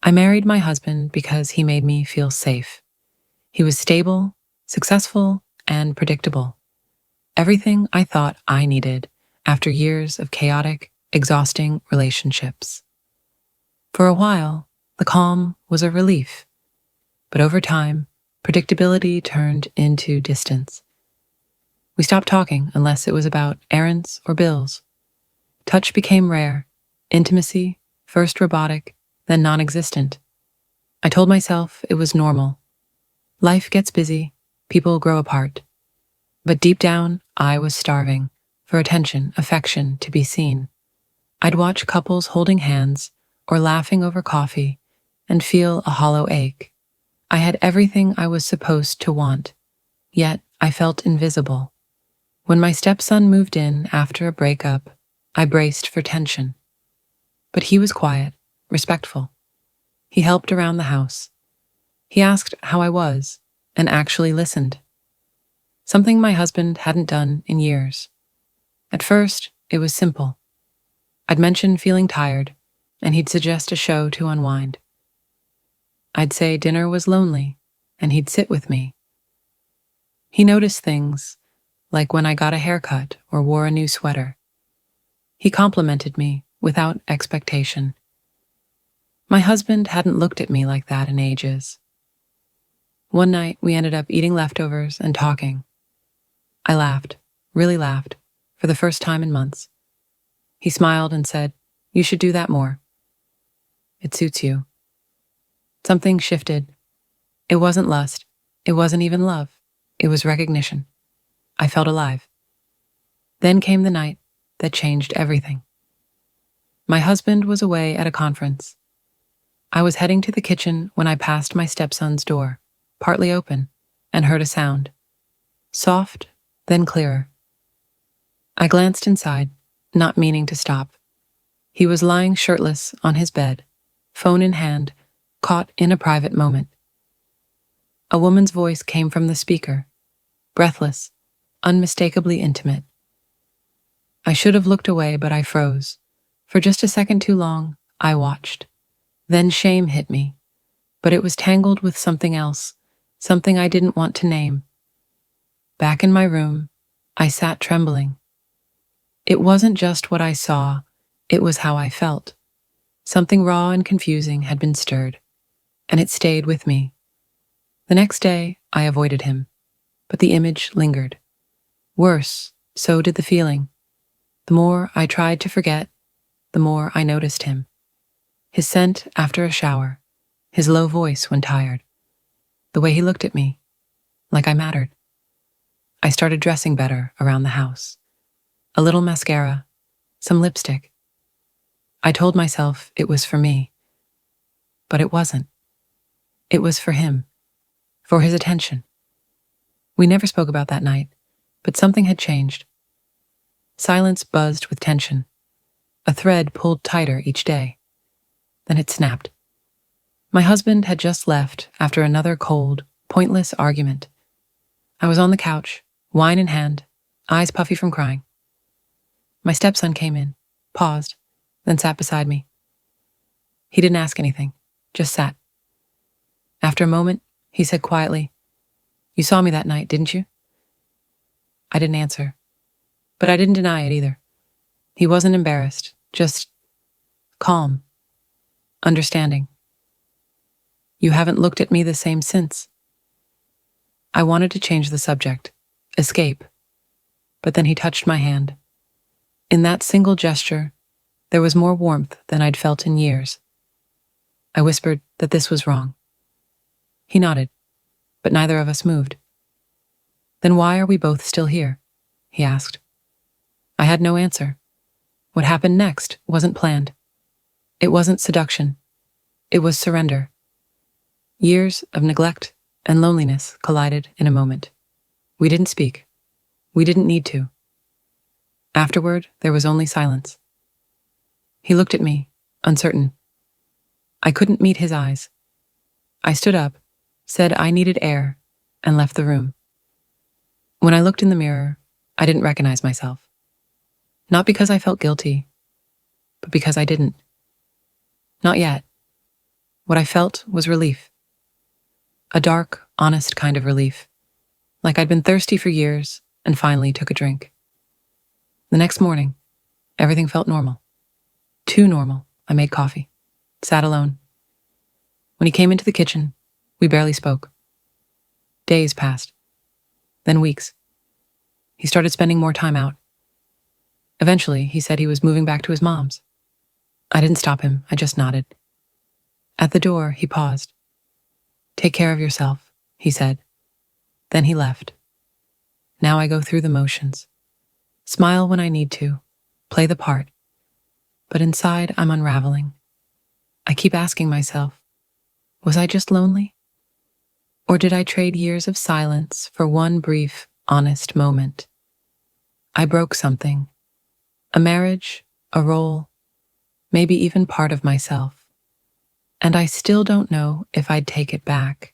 I married my husband because he made me feel safe. He was stable, successful, and predictable. Everything I thought I needed after years of chaotic, exhausting relationships. For a while, the calm was a relief, but over time, predictability turned into distance. We stopped talking unless it was about errands or bills. Touch became rare, intimacy, first robotic, then non-existent. I told myself it was normal. Life gets busy, people grow apart. But deep down, I was starving for attention, affection, to be seen. I'd watch couples holding hands or laughing over coffee and feel a hollow ache. I had everything I was supposed to want, yet I felt invisible. When my stepson moved in after a breakup, I braced for tension. But he was quiet, respectful. He helped around the house. He asked how I was and actually listened. Something my husband hadn't done in years. At first, it was simple. I'd mention feeling tired, and he'd suggest a show to unwind. I'd say dinner was lonely, and he'd sit with me. He noticed things, like when I got a haircut or wore a new sweater. He complimented me without expectation. My husband hadn't looked at me like that in ages. One night, we ended up eating leftovers and talking. I laughed, really laughed, for the first time in months. He smiled and said, "You should do that more. It suits you." Something shifted. It wasn't lust. It wasn't even love. It was recognition. I felt alive. Then came the night that changed everything. My husband was away at a conference. I was heading to the kitchen when I passed my stepson's door, partly open, and heard a sound. Soft, then clearer. I glanced inside, not meaning to stop. He was lying shirtless on his bed, phone in hand, caught in a private moment. A woman's voice came from the speaker, breathless, unmistakably intimate. I should have looked away, but I froze. For just a second too long, I watched. Then shame hit me, but it was tangled with something else, something I didn't want to name. Back in my room, I sat trembling. It wasn't just what I saw, it was how I felt. Something raw and confusing had been stirred, and it stayed with me. The next day, I avoided him, but the image lingered. Worse, so did the feeling. The more I tried to forget, the more I noticed him. His scent after a shower, his low voice when tired, the way he looked at me, like I mattered. I started dressing better around the house. A little mascara, some lipstick. I told myself it was for me, but it wasn't. It was for him, for his attention. We never spoke about that night, but something had changed. Silence buzzed with tension. A thread pulled tighter each day. Then it snapped. My husband had just left after another cold, pointless argument. I was on the couch, wine in hand, eyes puffy from crying. My stepson came in, paused, then sat beside me. He didn't ask anything, just sat. After a moment, he said quietly, "You saw me that night, didn't you?" I didn't answer, but I didn't deny it either. He wasn't embarrassed, just calm, understanding. "You haven't looked at me the same since." I wanted to change the subject, escape, but then he touched my hand. In that single gesture, there was more warmth than I'd felt in years. I whispered that this was wrong. He nodded, but neither of us moved. "Then why are we both still here?" he asked. I had no answer. What happened next wasn't planned. It wasn't seduction. It was surrender. Years of neglect and loneliness collided in a moment. We didn't speak. We didn't need to. Afterward, there was only silence. He looked at me, uncertain. I couldn't meet his eyes. I stood up, said I needed air, and left the room. When I looked in the mirror, I didn't recognize myself. Not because I felt guilty, but because I didn't. Not yet. What I felt was relief. A dark, honest kind of relief. Like I'd been thirsty for years and finally took a drink. The next morning, everything felt normal. Too normal. I made coffee. Sat alone. When he came into the kitchen, we barely spoke. Days passed. Then weeks. He started spending more time out. Eventually, he said he was moving back to his mom's. I didn't stop him. I just nodded. At the door, he paused. "Take care of yourself," he said. Then he left. Now I go through the motions. Smile when I need to. Play the part. But inside, I'm unraveling. I keep asking myself, was I just lonely? Or did I trade years of silence for one brief, honest moment? I broke something. A marriage, a role, maybe even part of myself. And I still don't know if I'd take it back.